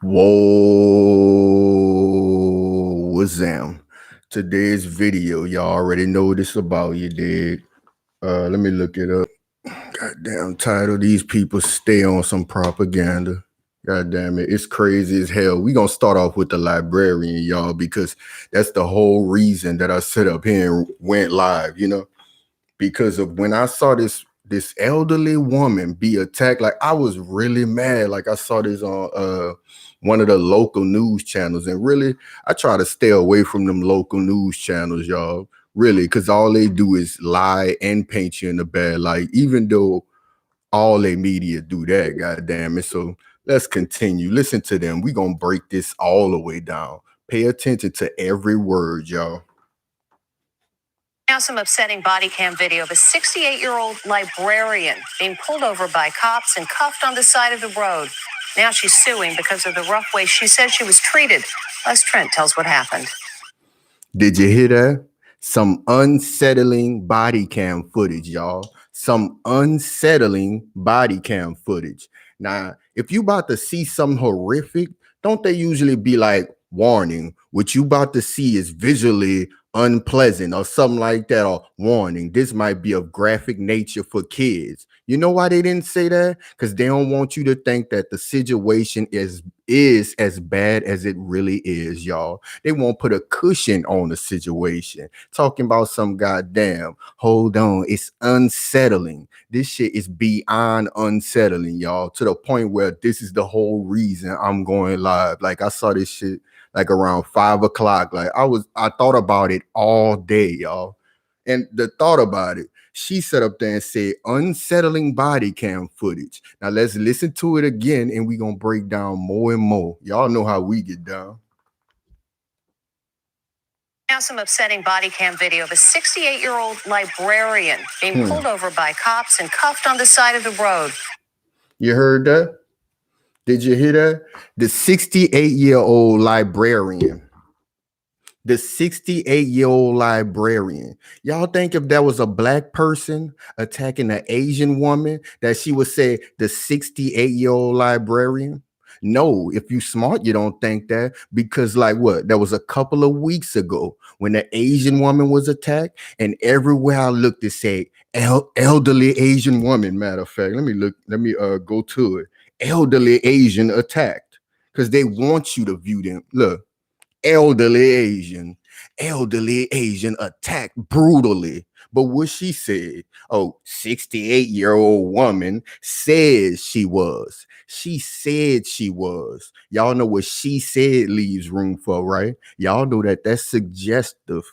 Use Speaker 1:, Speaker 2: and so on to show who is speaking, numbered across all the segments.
Speaker 1: Whoa, Wazam. Today's video, y'all already know this about you, dig. Let me look it up. Goddamn title. These people stay on some propaganda. God damn it. It's crazy as hell. We gonna start off with the librarian, y'all, because that's the whole reason that I set up here and went live, because of when I saw this elderly woman be attacked. Like, I was really mad. Like, I saw this on one of the local news channels, and really I try to stay away from them local news channels, y'all, really, because all they do is lie and paint you in a bad light, even though all their media do that. God damn it. So let's continue. Listen to them. We gonna break this all the way down. Pay attention to every word, y'all.
Speaker 2: Now some upsetting body cam video of a 68-year-old librarian being pulled over by cops and cuffed on the side of the road. Now she's suing because of the rough way she says she was treated. Les Trent tells what happened.
Speaker 1: Did you hear that? Some unsettling body cam footage, y'all. Some unsettling body cam footage. Now, if you about to see something horrific, don't they usually be like, warning, what you about to see is visually unpleasant or something like that, or warning, this might be of graphic nature for kids. You know why they didn't say that? Because they don't want you to think that the situation is as bad as it really is, y'all. They won't put a cushion on the situation. Talking about some goddamn, hold on, it's unsettling. This shit is beyond unsettling, y'all, to the point where this is the whole reason I'm going live. Like, I saw this shit like around 5 o'clock. Like, I thought about it all day, y'all. And the thought about it, she sat up there and said unsettling body cam footage. Now let's listen to it again, and we're gonna break down more and more. Y'all know how we get down.
Speaker 2: Now some upsetting body cam video of a 68-year-old librarian being pulled over by cops and cuffed on the side of the road.
Speaker 1: You heard that? Did you hear that? The 68-year-old librarian. The 68-year-old librarian. Y'all think if there was a black person attacking an Asian woman, that she would say the 68-year-old librarian? No, if you smart, you don't think that, because like what? That was a couple of weeks ago when the Asian woman was attacked, and everywhere I looked, it said elderly Asian woman. Matter of fact, let me go to it. Elderly Asian attacked, because they want you to view them. Look, elderly Asian attacked brutally. But what she said, 68-year-old woman says she was. She said she was. Y'all know what she said leaves room for, right? Y'all know that that's suggestive,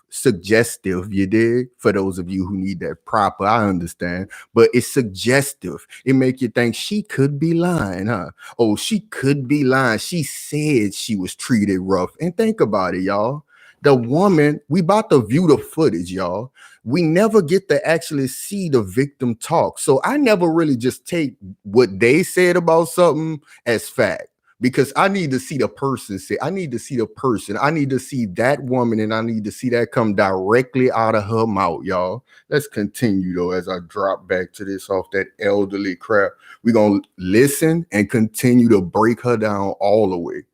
Speaker 1: you dig? For those of you who need that proper, I understand. But it's suggestive. It make you think she could be lying, huh? Oh, she could be lying. She said she was treated rough. And think about it, y'all. The woman, we about to view the footage, y'all. We never get to actually see the victim talk. So I never really just take what they said about something as fact, because I need to see the person say, I need to see the person. I need to see that woman, and I need to see that come directly out of her mouth, y'all. Let's continue, though, as I drop back to this off that elderly crap. We're going to listen and continue to break her down all the way.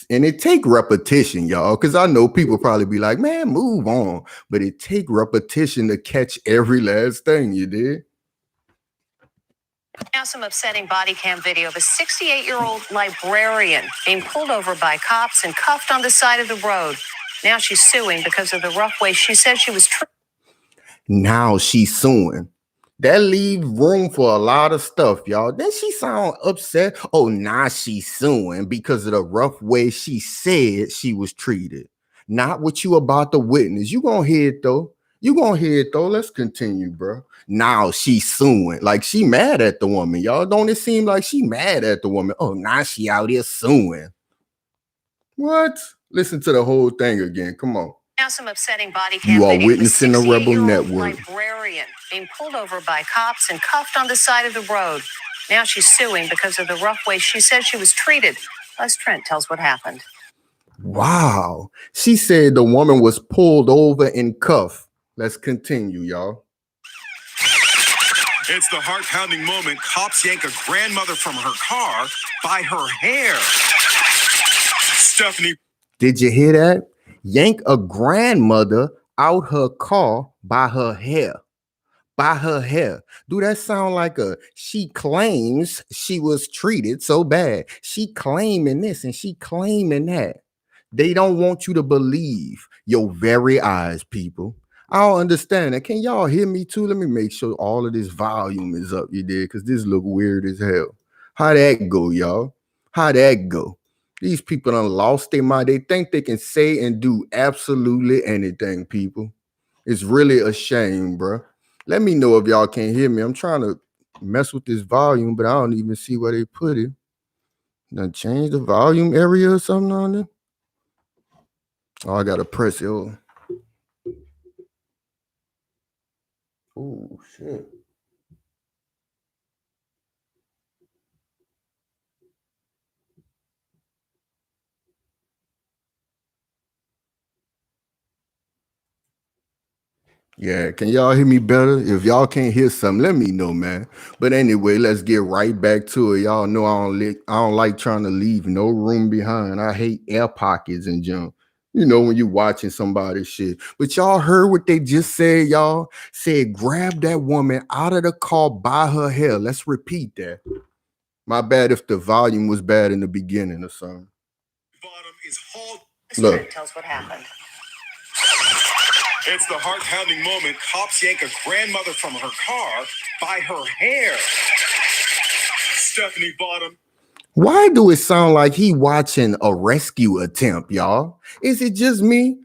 Speaker 1: And it take repetition, y'all, because I know people probably be like, man, move on. But it take repetition to catch every last thing, you did.
Speaker 2: Now some upsetting body cam video of a 68-year-old librarian being pulled over by cops and cuffed on the side of the road. Now she's suing because of the rough way she says she was treated.
Speaker 1: Now she's suing. That leaves room for a lot of stuff, y'all. Then she sound upset. Oh, now she's suing because of the rough way she said she was treated. Not what you about to witness. You gonna hear it, though. Let's continue, bro. Now she's suing. Like, she mad at the woman, y'all. Don't it seem like she mad at the woman? Oh, now she out here suing. What? Listen to the whole thing again. Come on.
Speaker 2: Now some upsetting body cam
Speaker 1: You are
Speaker 2: video
Speaker 1: witnessing the Rebel Network.
Speaker 2: Librarian being pulled over by cops and cuffed on the side of the road. Now she's suing because of the rough way she says she was treated. Les Trent tells what happened.
Speaker 1: Wow. She said the woman was pulled over and cuffed. Let's continue, y'all.
Speaker 3: It's the heart-pounding moment. Cops yank a grandmother from her car by her hair.
Speaker 2: Stephanie.
Speaker 1: Did you hear that? Yank a grandmother out her car by her hair. By her hair. Do that sound like she claims she was treated so bad? She claiming this and she claiming that. They don't want you to believe your very eyes, people. I don't understand that. Can y'all hear me too? Let me make sure all of this volume is up, you did, because this look weird as hell. How that go, y'all? How that go? These people done lost their mind. They think they can say and do absolutely anything, people. It's really a shame, bro. Let me know if y'all can't hear me. I'm trying to mess with this volume, but I don't even see where they put it. Done change the volume area or something on there? Oh, I gotta press it. Oh, shit. Yeah, can y'all hear me better? If y'all can't hear something, let me know, man. But anyway, let's get right back to it. Y'all know I don't like trying to leave no room behind. I hate air pockets and junk. You know, when you watching somebody's shit. But y'all heard what they just said, y'all? Said grab that woman out of the car by her hair. Let's repeat that. My bad if the volume was bad in the beginning or something.
Speaker 2: Bottom is hauled.
Speaker 1: Look.
Speaker 2: Tells what happened. It's the heart-pounding moment. Cops yank a grandmother from her car by her hair. Stephanie Bottom.
Speaker 1: Why do it sound like he watching a rescue attempt, y'all? Is it just me?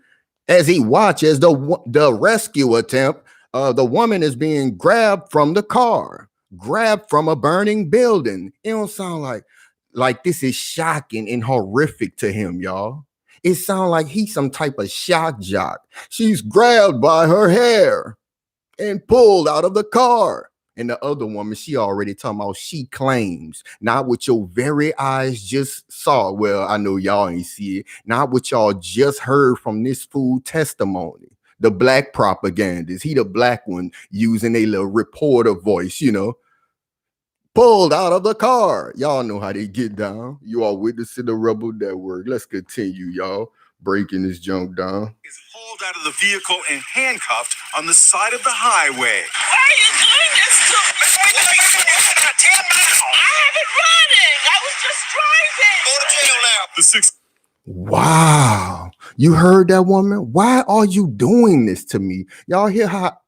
Speaker 1: As he watches the rescue attempt, the woman is being grabbed from the car, grabbed from a burning building. It don't sound like this is shocking and horrific to him, y'all. It sounds like he's some type of shock jock. She's grabbed by her hair and pulled out of the car. And the other woman, she already talking about she claims, not what your very eyes just saw. Well, I know y'all ain't see it. Not what y'all just heard from this fool testimony. The black propagandist. He the black one using a little reporter voice, you know. Pulled out of the car. Y'all know how they get down. You are witnessing the Rebel Network. Let's continue, y'all. Breaking this junk down.
Speaker 2: Is hauled out of the vehicle and handcuffed on the side of the highway. Why are you doing this to me? 10 miles. I haven't running. I was just driving. Go to jail now. The six.
Speaker 1: Wow. You heard that woman? Why are you doing this to me? Y'all hear how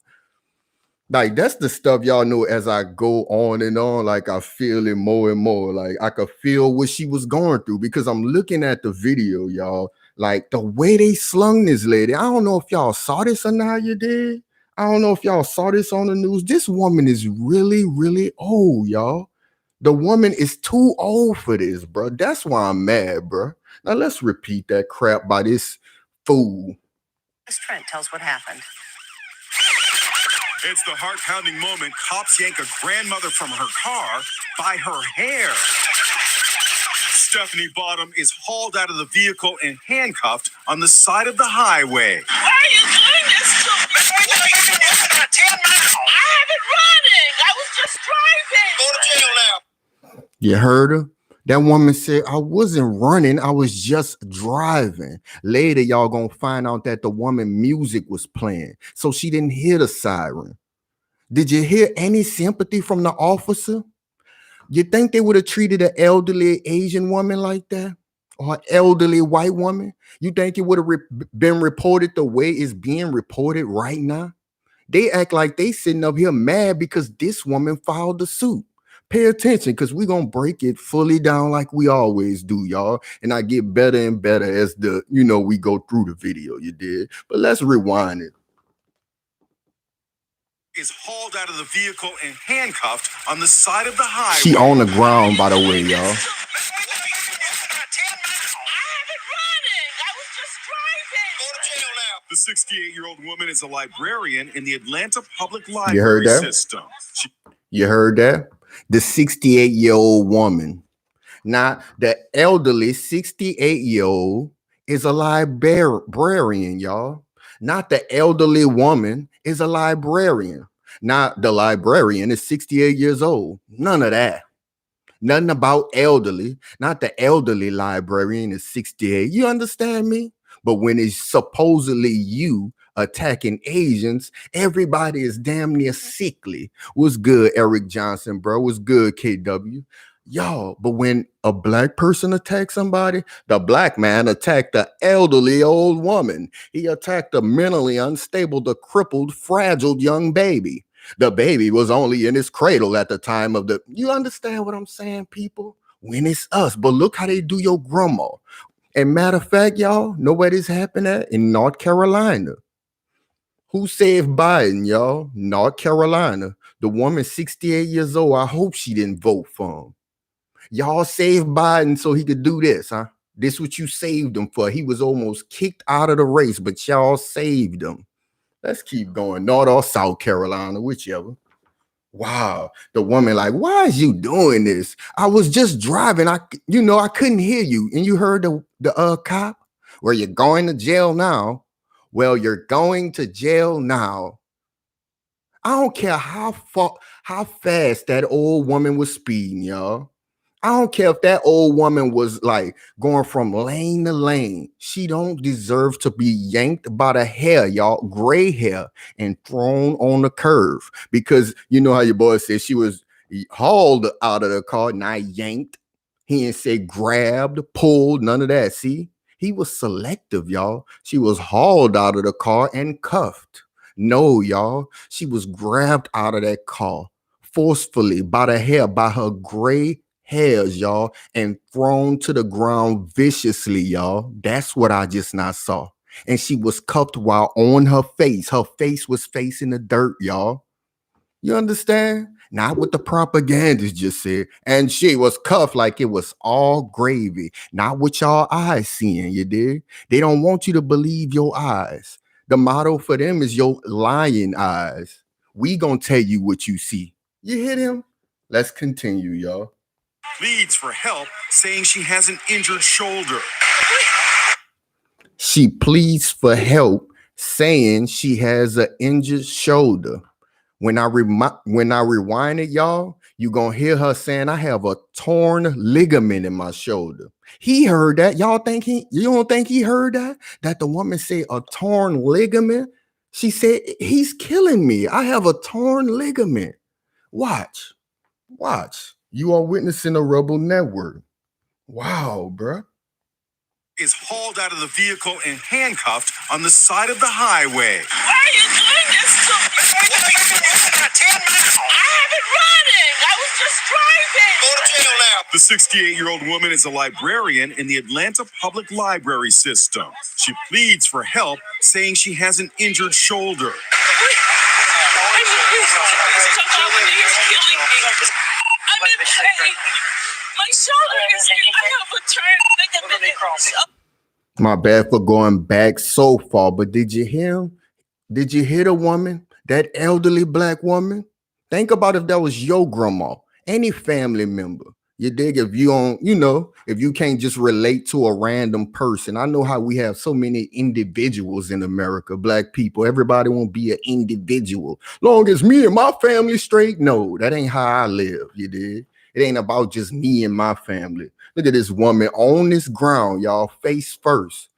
Speaker 1: like that's the stuff y'all know as I go on and on, like I feel it more and more. Like I could feel what she was going through because I'm looking at the video, y'all. Like the way they slung this lady. I don't know if y'all saw this or not, you did. I don't know if y'all saw this on the news. This woman is really, really old, y'all. The woman is too old for this, bro. That's why I'm mad, bro. Now let's repeat that crap by this fool.
Speaker 2: As Trent tells what happened. It's the heart-pounding moment. Cops yank a grandmother from her car by her hair. Stephanie Bottom is hauled out of the vehicle and handcuffed on the side of the highway. Why are you doing this to me? 10 miles. I haven't running. I was just driving. Go to jail now.
Speaker 1: You heard her? That woman said, I wasn't running, I was just driving. Later, y'all gonna find out that the woman music was playing, so she didn't hear the siren. Did you hear any sympathy from the officer? You think they would have treated an elderly Asian woman like that? Or an elderly white woman? You think it would have been reported the way it's being reported right now? They act like they sitting up here mad because this woman filed the suit. Pay attention because we're going to break it fully down like we always do, y'all. And I get better and better as we go through the video, you did. But let's rewind it.
Speaker 2: Is hauled out of the vehicle and handcuffed on the side of the highway.
Speaker 1: She on the ground, by the way, y'all.
Speaker 2: The 68-year-old woman is a librarian in the Atlanta Public Library
Speaker 1: You heard that?
Speaker 2: system.
Speaker 1: You heard that? The 68-year-old woman. Now, the elderly 68-year-old is a librarian, y'all. Not the elderly woman is a librarian. Not the librarian is 68 years old. None of that. Nothing about elderly. Not the elderly librarian is 68. You understand me? But when it's supposedly you attacking Asians, everybody is damn near sickly. What's good, Eric Johnson, bro? What's good, KW? Y'all, but when a black person attacks somebody, the black man attacked the elderly old woman. He attacked the mentally unstable, the crippled, fragile young baby. The baby was only in his cradle at the time of the. You understand what I'm saying, people? When it's us, but look how they do your grandma. And matter of fact, y'all, know where this happened at? In North Carolina. Who saved Biden, y'all? North Carolina. The woman, 68 years old. I hope she didn't vote for him. Y'all saved Biden so he could do this, huh? This what you saved him for. He was almost kicked out of the race, but y'all saved him. Let's keep going. North or South Carolina, whichever. Wow. The woman like, why is you doing this? I was just driving. I couldn't hear you. And you heard the cop? Well, you're going to jail now. Well, you're going to jail now. I don't care how fast that old woman was speeding, y'all. I don't care if that old woman was like going from lane to lane. She don't deserve to be yanked by the hair, y'all, gray hair, and thrown on the curve. Because you know how your boy said she was hauled out of the car, not yanked. He didn't say grabbed, pulled, none of that. See, he was selective, y'all. She was hauled out of the car and cuffed. No, y'all, she was grabbed out of that car forcefully by the hair, by her gray hairs, y'all, and thrown to the ground viciously, y'all. That's what I just not saw. And she was cuffed while on her face. Her face was facing the dirt, y'all. You understand? Not what the propagandists just said. And she was cuffed like it was all gravy. Not what y'all eyes seeing, you dig? They don't want you to believe your eyes. The motto for them is your lying eyes. We gonna tell you what you see. You hit him? Let's continue, y'all.
Speaker 2: Pleads for help, saying she has an injured shoulder.
Speaker 1: She pleads for help, saying she has an injured shoulder. When I rewind it, y'all, you gonna hear her saying, "I have a torn ligament in my shoulder." He heard that. You don't think he heard that? That the woman said a torn ligament? She said, "He's killing me. I have a torn ligament." Watch. You are witnessing a rebel network. Wow, bruh.
Speaker 2: Is hauled out of the vehicle and handcuffed on the side of the highway. Why are you doing this to me? 10 miles. I haven't running. I was just driving. Go to jail now. The 68-year-old woman is a librarian in the Atlanta Public Library system. She pleads for help, saying she has an injured shoulder. My shoulder is I have a turn ligament.
Speaker 1: My bad for going back so far, but did you hear him? Did you hear the woman? That elderly black woman? Think about if that was your grandma, any family member. You dig? If you don't, if you can't just relate to a random person. I know how we have so many individuals in America, black people. Everybody won't be an individual. Long as me and my family straight, no, that ain't how I live. You dig? It ain't about just me and my family. Look at this woman on this ground, y'all, face first.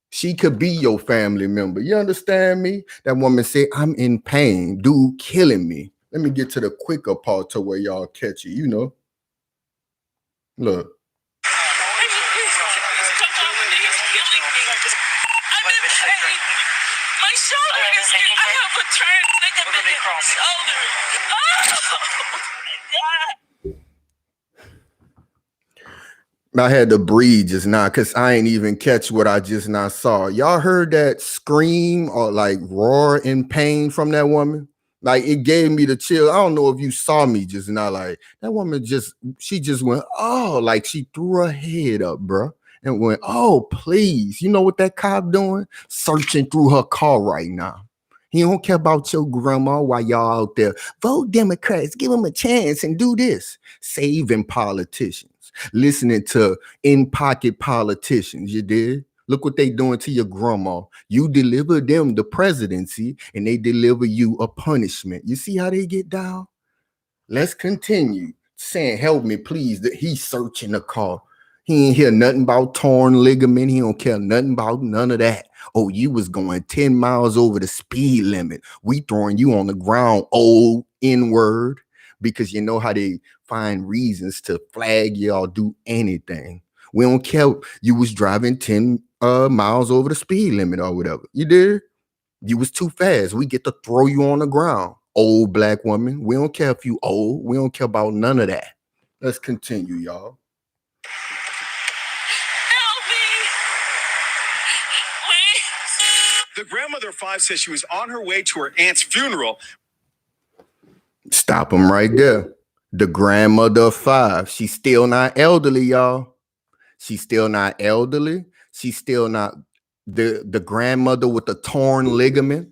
Speaker 1: She could be your family member. You understand me? That woman said, "I'm in pain. Dude killing me." Let me get to the quicker part to where y'all catch it, Look.
Speaker 2: My shoulder is I have a turn ligament in my shoulder.
Speaker 1: I had to breathe just now because I ain't even catch what I just now saw. Y'all heard that scream or like roar in pain from that woman? Like it gave me the chill. I don't know if you saw me just now. Like that woman she just went, oh, like she threw her head up, bro, and went, oh, please. You know what that cop doing? Searching through her car right now. He don't care about your grandma while y'all out there. Vote Democrats, give them a chance and do this. Saving politicians. Listening to in-pocket politicians, you did? Look what they doing to your grandma. You deliver them the presidency and they deliver you a punishment. You see how they get down? Let's continue. saying, help me, please. That he's searching the car. He ain't hear nothing about torn ligament. He don't care nothing about none of that. Oh, you was going 10 miles over the speed limit. We throwing you on the ground, old N-word, because you know how they find reasons to flag you or do anything. We don't care. You was driving 10 miles over the speed limit or whatever. You did. You was too fast. We get to throw you on the ground. Old black woman. We don't care if you old. We don't care about none of that. Let's continue, y'all.
Speaker 2: Help me! Please.
Speaker 3: The grandmother of 5 says she was on her way to her aunt's funeral.
Speaker 1: Stop him right there. The grandmother of 5. She's still not elderly, y'all. She's still not elderly. She's still not the grandmother with the torn ligament.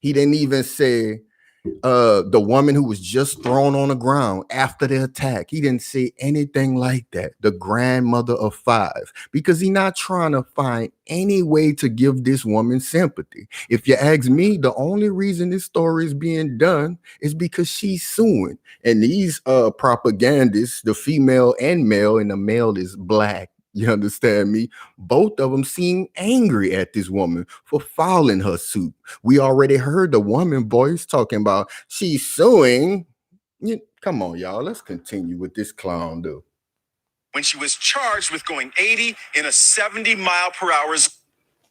Speaker 1: He didn't even say the woman who was just thrown on the ground after the attack. He didn't say anything like that. The grandmother of 5, because he's not trying to find any way to give this woman sympathy. If you ask me, the only reason this story is being done is because she's suing. And these propagandists, the female and male, and the male is black. You understand me? Both of them seem angry at this woman for filing her suit. We already heard the woman voice talking about she's suing. Come on, y'all. Let's continue with this clown, dude.
Speaker 3: When she was charged with going 80 in a 70-mile-per-hour zone.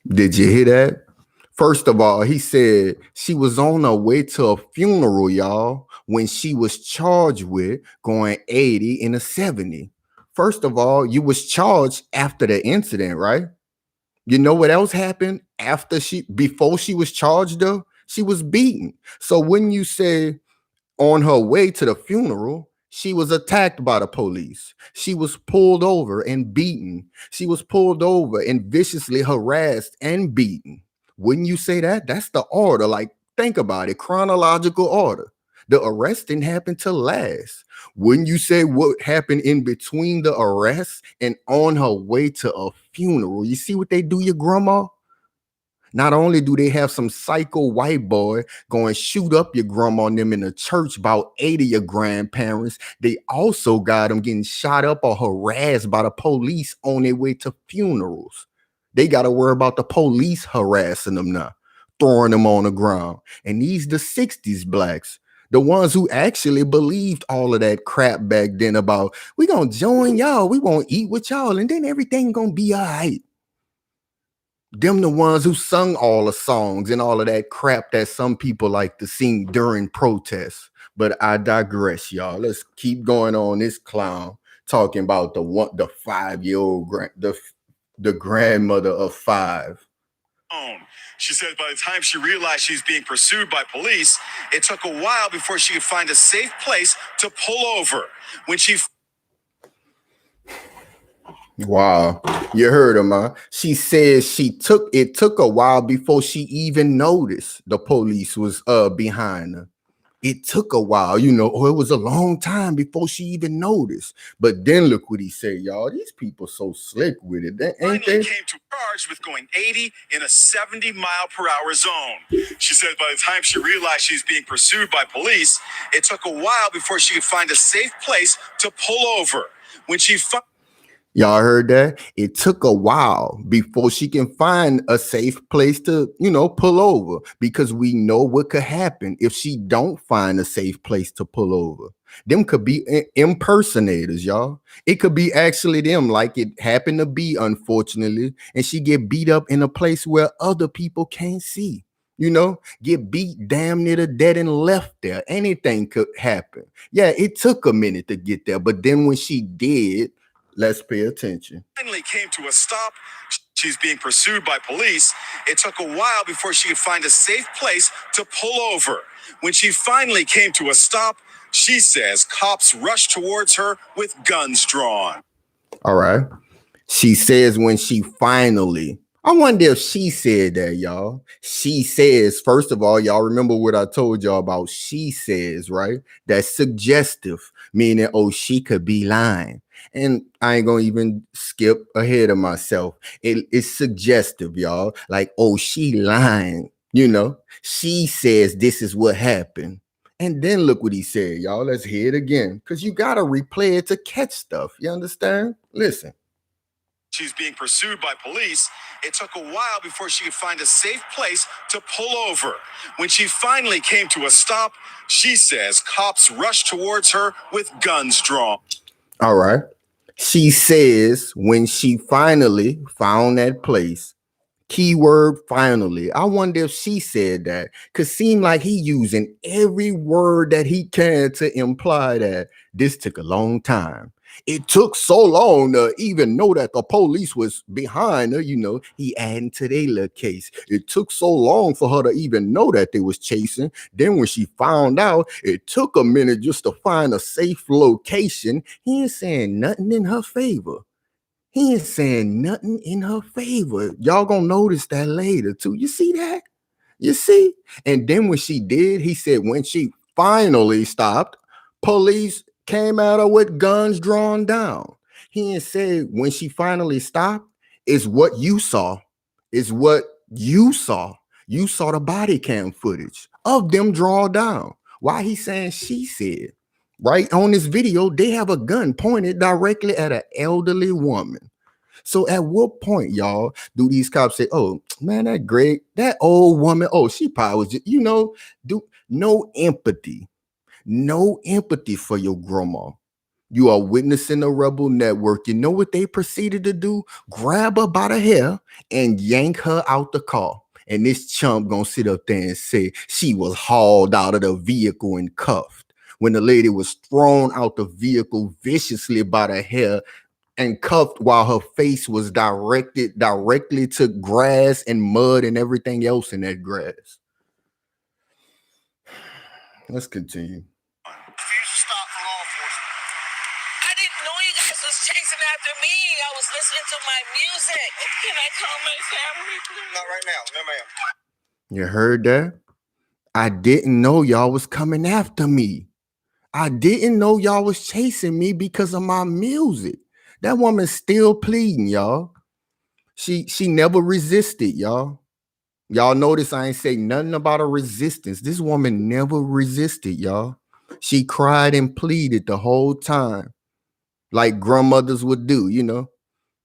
Speaker 1: Did you hear that? First of all, he said she was on her way to a funeral, y'all, when she was charged with going 80 in a 70. First of all, you was charged after the incident, right? You know what else happened before she was charged though? She was beaten. So when you say on her way to the funeral, she was attacked by the police. She was pulled over and beaten. She was pulled over and viciously harassed and beaten. Wouldn't you say that? That's the order. Like, think about it. Chronological order. The arrest didn't happen till last. Wouldn't you say what happened in between the arrest and on her way to a funeral? You see what they do, your grandma? Not only do they have some psycho white boy going shoot up your grandma and them in the church, about 8 of your grandparents, they also got them getting shot up or harassed by the police on their way to funerals. They got to worry about the police harassing them now, throwing them on the ground. And these the 60s blacks, the ones who actually believed all of that crap back then about, we gonna join y'all, we gonna eat with y'all, and then everything gonna be all right. Them the ones who sung all the songs and all of that crap that some people like to sing during protests. But I digress, y'all. Let's keep going on this clown talking about the 5-year-old the grandmother of 5.
Speaker 3: She says by the time she realized she was being pursued by police, it took a while before she could find a safe place to pull over. When she...
Speaker 1: Wow, you heard him, huh? She says it took a while before she even noticed the police was behind her. It took a while, it was a long time before she even noticed. But then look what he said, y'all. These people so slick with it, ain't they?
Speaker 3: Came to charge with going 80 in a 70-mile-per-hour zone. She says by the time she realized she was being pursued by police, it took a while before she could find a safe place to pull over. When she
Speaker 1: Y'all heard that? It took a while before she can find a safe place to, pull over, because we know what could happen if she don't find a safe place to pull over. Them could be impersonators, y'all. It could be actually them, like it happened to be, unfortunately, and she get beat up in a place where other people can't see. Get beat damn near to death and left there. Anything could happen. Yeah, it took a minute to get there, but then when she did, let's pay attention.
Speaker 3: Finally came to a stop. She's being pursued by police. It took a while before she could find a safe place to pull over. When she finally came to a stop, she says cops rushed towards her with guns drawn.
Speaker 1: All right. She says when she finally, I wonder if she said that, y'all. She says, first of all, y'all remember what I told y'all about she says, right? That's suggestive, meaning, oh, she could be lying. And I ain't gonna even skip ahead of myself. It's suggestive, y'all. Like, oh, she lying, She says this is what happened. And then look what he said, y'all. Let's hear it again, because you got to replay it to catch stuff. You understand? Listen.
Speaker 3: She's being pursued by police. It took a while before she could find a safe place to pull over. When she finally came to a stop, she says cops rushed towards her with guns drawn.
Speaker 1: All right. She says when she finally found that place, keyword finally. I wonder if she said that, because seemed like he using every word that he can to imply that this took a long time. It took so long to even know that the police was behind her. You know, he adding to their little case. It took so long for her to even know that they was chasing. Then when she found out, it took a minute just to find a safe location. He ain't saying nothing in her favor. He ain't saying nothing in her favor. Y'all gonna notice that later too. You see that? You see? And then when she did, he said when she finally stopped, police came at her with guns drawn down. He ain't said when she finally stopped, is what you saw. Is what you saw. You saw the body cam footage of them draw down. Why he saying she said? Right on this video, they have a gun pointed directly at an elderly woman. So at what point, y'all, do these cops say, oh, man, that Greg, that old woman, oh, she probably was just, you know, do no empathy for your grandma. You are witnessing a rebel network. You know what they proceeded to do? Grab her by the hair and yank her out the car. And this chump gonna sit up there and say she was hauled out of the vehicle and cuffed when the lady was thrown out the vehicle viciously by the hair and cuffed while her face was directly to grass and mud and everything else in that grass. Let's continue.
Speaker 3: Refuse to stop for law enforcement.
Speaker 4: I didn't know you guys was chasing after me. I was listening to my music. Can I call my family, please?
Speaker 3: Not right now. No, ma'am.
Speaker 1: You heard that? I didn't know y'all was coming after me. I didn't know y'all was chasing me because of my music. That woman's still pleading, y'all. She never resisted, y'all. Y'all notice I ain't say nothing about a resistance. This woman never resisted, y'all. She cried and pleaded the whole time, like grandmothers would do, you know.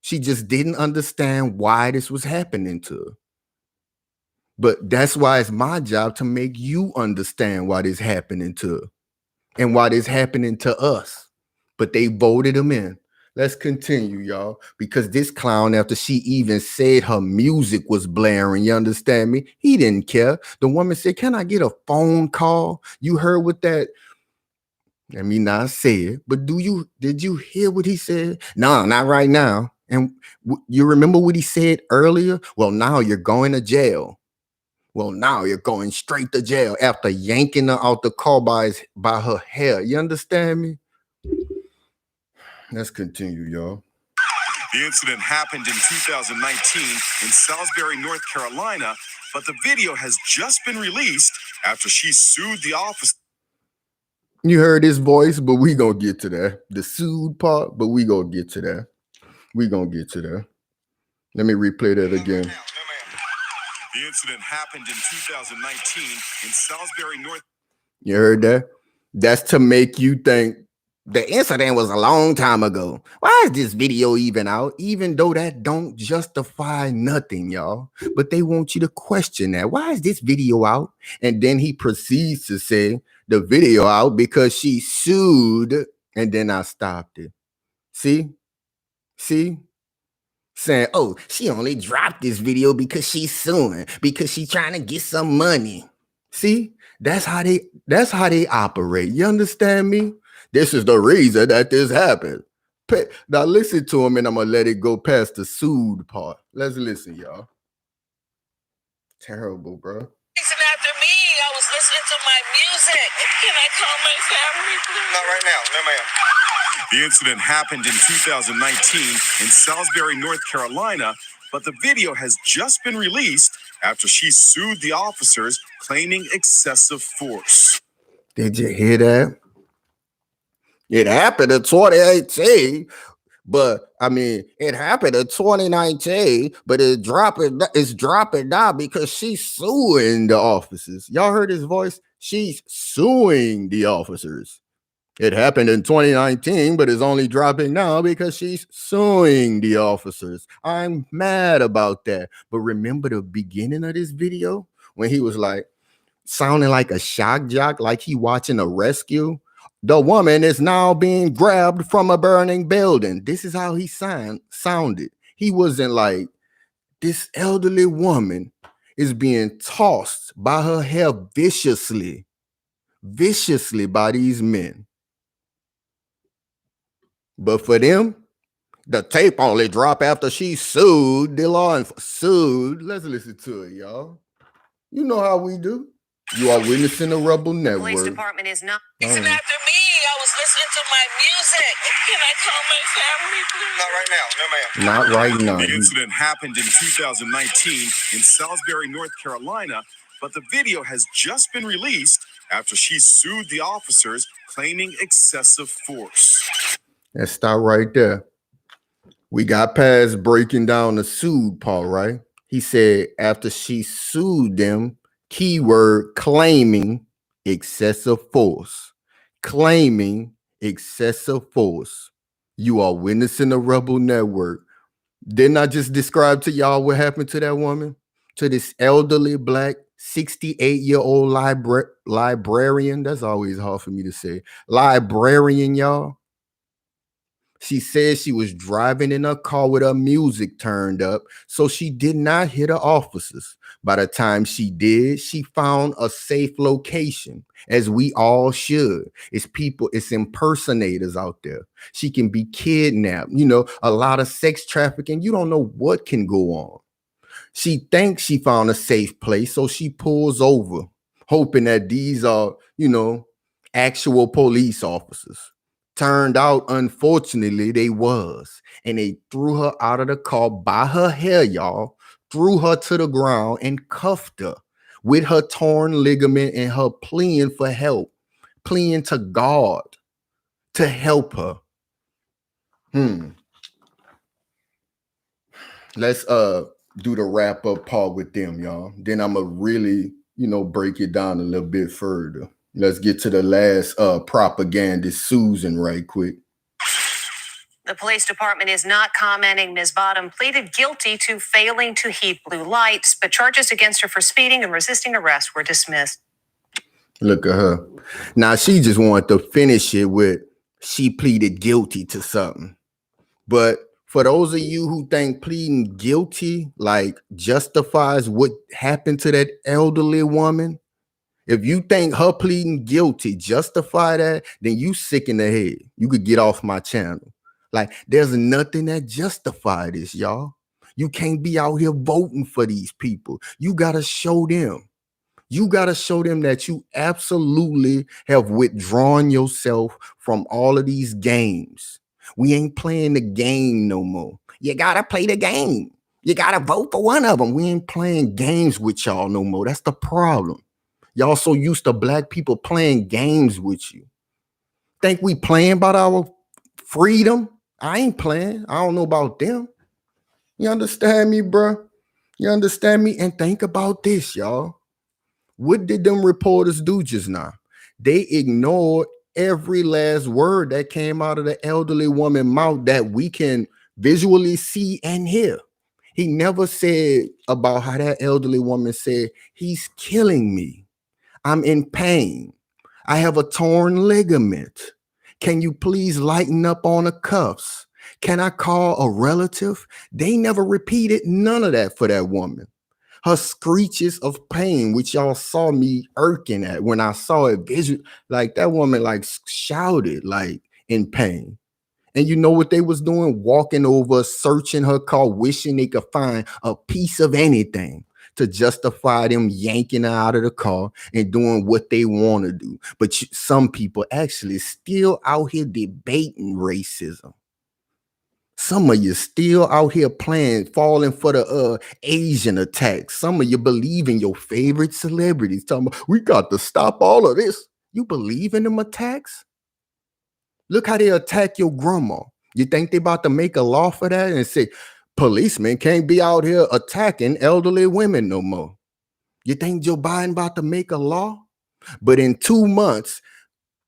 Speaker 1: She just didn't understand why this was happening to her. But that's why it's my job to make you understand why this happening to her and why this happening to us. But they voted him in. Let's continue, y'all, because this clown, after she even said her music was blaring, you understand me? He didn't care. The woman said, can I get a phone call? You heard what that, let me not say it, but did you hear what he said? No, not right now. And you remember what he said earlier? Well, now you're going to jail. Well, now you're going straight to jail after yanking her out the car by her hair. You understand me? Let's continue, y'all.
Speaker 3: The incident happened in 2019 in Salisbury, North Carolina, but the video has just been released after she sued the officer.
Speaker 1: You heard his voice, but we gonna get to that. The sued part, but we gonna get to that. We gonna get to that. Let me replay that again.
Speaker 3: The incident happened in 2019 in Salisbury, North.
Speaker 1: You heard that? That's to make you think the incident was a long time ago. Why is this video even out? Even though that don't justify nothing, y'all. But they want you to question that. Why is this video out? And then he proceeds to say the video out because she sued, and then I stopped it. See? Saying, oh, she only dropped this video because she's suing, because she's trying to get some money. See? That's how they operate. You understand me? This is the reason that this happened. Now listen to him, and I'm gonna let it go past the sued part. Let's listen, y'all. Terrible, bro.
Speaker 4: Chasing after me. I was listening to my music. Can I call my family, please?
Speaker 3: Not right now. No, ma'am. The incident happened in 2019 in Salisbury, North Carolina, but the video has just been released after she sued the officers, claiming excessive force.
Speaker 1: Did you hear that? It happened in 2018, but I mean, it happened in 2019, but it's dropping now because she's suing the officers. Y'all heard his voice? She's suing the officers. It happened in 2019, but is only dropping now because she's suing the officers. I'm mad about that. But remember the beginning of this video when he was like sounding like a shock jock, like he watching a rescue? The woman is now being grabbed from a burning building. This is how he sounded. He wasn't like, this elderly woman is being tossed by her hair viciously by these men. But for them, the tape only dropped after she sued the law enforcement. Let's listen to it, y'all. You know how we do. You are witnessing the Rebel Network.
Speaker 2: Police department is not
Speaker 4: chasing after me. I was listening to my music. Can I call my family, please?
Speaker 3: Not right now. No, ma'am.
Speaker 1: Not right now.
Speaker 3: The incident happened in 2019 in Salisbury, North Carolina, but the video has just been released after she sued the officers claiming excessive force.
Speaker 1: Let's stop right there. We got past breaking down the sued part, right? He said after she sued them, keyword claiming excessive force. Claiming excessive force. You are witnessing the Rebel Network. Didn't I just describe to y'all what happened to that woman? To this elderly black 68-year-old librarian. That's always hard for me to say. Librarian, y'all. She said she was driving in her car with her music turned up, so she did not hit the officers. By the time she did, she found a safe location, as we all should. It's impersonators out there. She can be kidnapped, a lot of sex trafficking. You don't know what can go on. She thinks she found a safe place, so she pulls over, hoping that these are, actual police officers. Turned out, unfortunately, they was. And they threw her out of the car by her hair, y'all. Threw her to the ground and cuffed her with her torn ligament and her pleading for help. Pleading to God to help her. Let's do the wrap-up part with them, y'all. Then I'm going to really, break it down a little bit further. Let's get to the last propagandist, Susan, right quick.
Speaker 2: The police department is not commenting. Ms. Bottom pleaded guilty to failing to heed blue lights, but charges against her for speeding and resisting arrest were dismissed.
Speaker 1: Look at her. Now, she just wanted to finish it with she pleaded guilty to something. But for those of you who think pleading guilty justifies what happened to that elderly woman, if you think her pleading guilty justify that, then you sick in the head. You could get off my channel. There's nothing that justify this, y'all. You can't be out here voting for these people. You got to show them. You got to show them that you absolutely have withdrawn yourself from all of these games. We ain't playing the game no more. You got to play the game. You got to vote for one of them. We ain't playing games with y'all no more. That's the problem. Y'all so used to black people playing games with you. Think we playing about our freedom? I ain't playing. I don't know about them. You understand me, bro? You understand me? And think about this, y'all. What did them reporters do just now? They ignored every last word that came out of the elderly woman's mouth that we can visually see and hear. He never said about how that elderly woman said, he's killing me. I'm in pain. I have a torn ligament. Can you please lighten up on the cuffs? Can I call a relative? They never repeated none of that for that woman. Her screeches of pain, which y'all saw me irking at when I saw it visual, that woman shouted in pain. And you know what they was doing? Walking over, searching her car, wishing they could find a piece of anything to justify them yanking her out of the car and doing what they want to do. But some people actually still out here debating racism. Some of you still out here falling for the Asian attacks. Some of you believe in your favorite celebrities. Talking about, we got to stop all of this. You believe in them attacks? Look how they attack your grandma. You think they about to make a law for that and say, policemen can't be out here attacking elderly women no more? You think Joe Biden about to make a law? But in 2 months,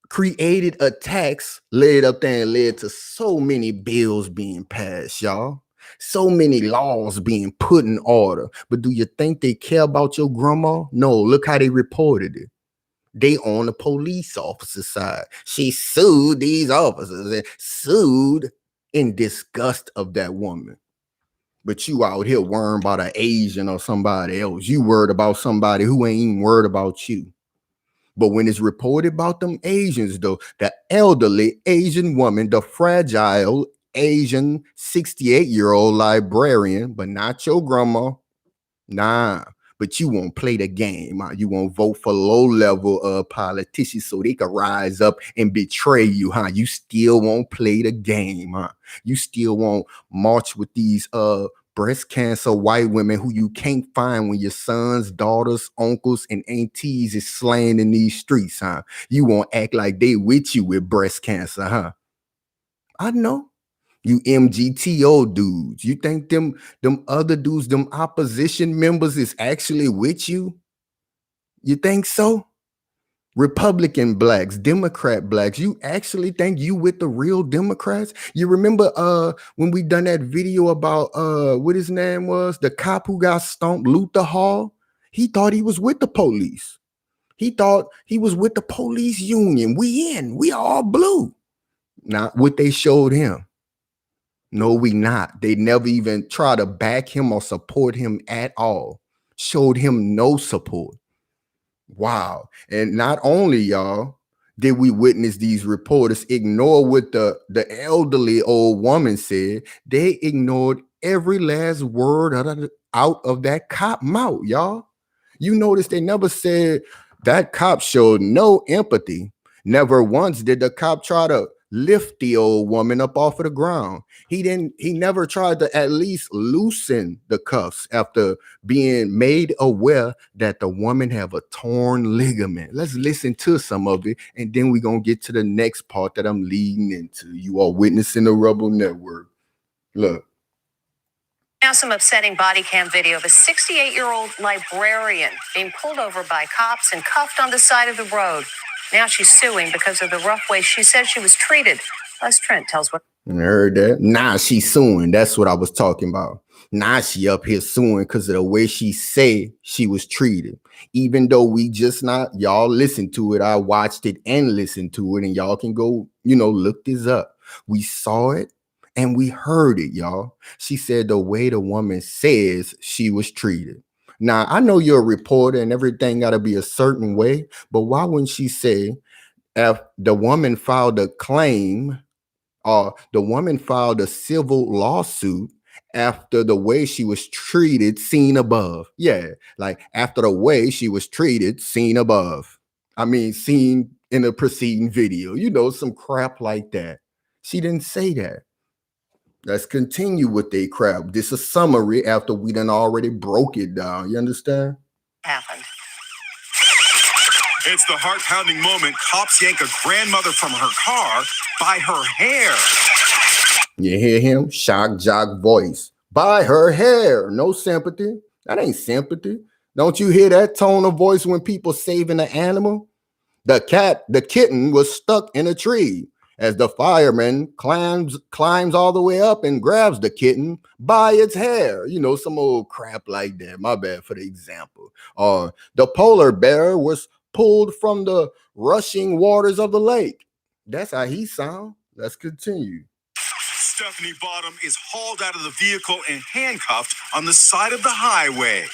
Speaker 1: created a tax, led up there and led to so many bills being passed, y'all. So many laws being put in order. But do you think they care about your grandma? No, look how they reported it. They on the police officer side. She sued these officers and sued in disgust of that woman. But you out here worrying about an Asian or somebody else. You worried about somebody who ain't even worried about you. But when it's reported about them Asians, though, the elderly Asian woman, the fragile Asian 68-year-old librarian, but not your grandma, nah. But you won't play the game. Huh? You won't vote for low-level politicians so they can rise up and betray you, huh? You still won't play the game, huh? You still won't march with these breast cancer white women who you can't find when your sons, daughters, uncles, and aunties is slain in these streets, huh? You won't act like they with you with breast cancer, huh? I know. You MGTO dudes. You think them other dudes, them opposition members is actually with you? You think so? Republican blacks, Democrat blacks, you actually think you with the real Democrats? You remember when we done that video about what his name was, the cop who got stomped, Luther Hall? He thought he was with the police. He thought he was with the police union. We all blue. Not what they showed him. No, we not. They never even try to back him or support him at all. Showed him no support. Wow. And not only, y'all, did we witness these reporters ignore what the elderly old woman said, they ignored every last word out of that cop mouth, y'all. You notice they never said that cop showed no empathy. Never once did the cop try to lift the old woman up off of the ground. He never tried to at least loosen the cuffs after being made aware that the woman have a torn ligament. Let's listen to some of it, and then we're gonna get to the next part that I'm leading into. You are witnessing the Rebel Network. Look.
Speaker 2: Now some upsetting body cam video of a 68-year-old librarian being pulled over by cops and cuffed on the side of the road. Now she's suing because of the rough way she said she was treated. Les Trent tells what.
Speaker 1: You heard that? Nah, she's suing. That's what I was talking about. Nah, she up here suing because of the way she said she was treated. Even though we just not, y'all listen to it. I watched it and listened to it, and y'all can go, look this up. We saw it and we heard it, y'all. She said the way the woman says she was treated. Now, I know you're a reporter and everything got to be a certain way, but why wouldn't she say if the woman filed a claim the woman filed a civil lawsuit after the way she was treated seen above? Yeah, like after the way she was treated seen above. I mean, seen in a preceding video, some crap like that. She didn't say that. Let's continue with the crap. This is a summary after we done already broke it down. You understand?
Speaker 2: Happened.
Speaker 3: It's the heart-pounding moment cops yank a grandmother from her car by her hair.
Speaker 1: You hear him? Shock jock voice. By her hair. No sympathy. That ain't sympathy. Don't you hear that tone of voice when people saving an animal? The kitten was stuck in a tree as the fireman climbs all the way up and grabs the kitten by its hair. Some old crap like that. My bad for the example. Or the polar bear was pulled from the rushing waters of the lake. That's how he sound. Let's continue.
Speaker 3: Stephanie Bottom is hauled out of the vehicle and handcuffed on the side of the highway.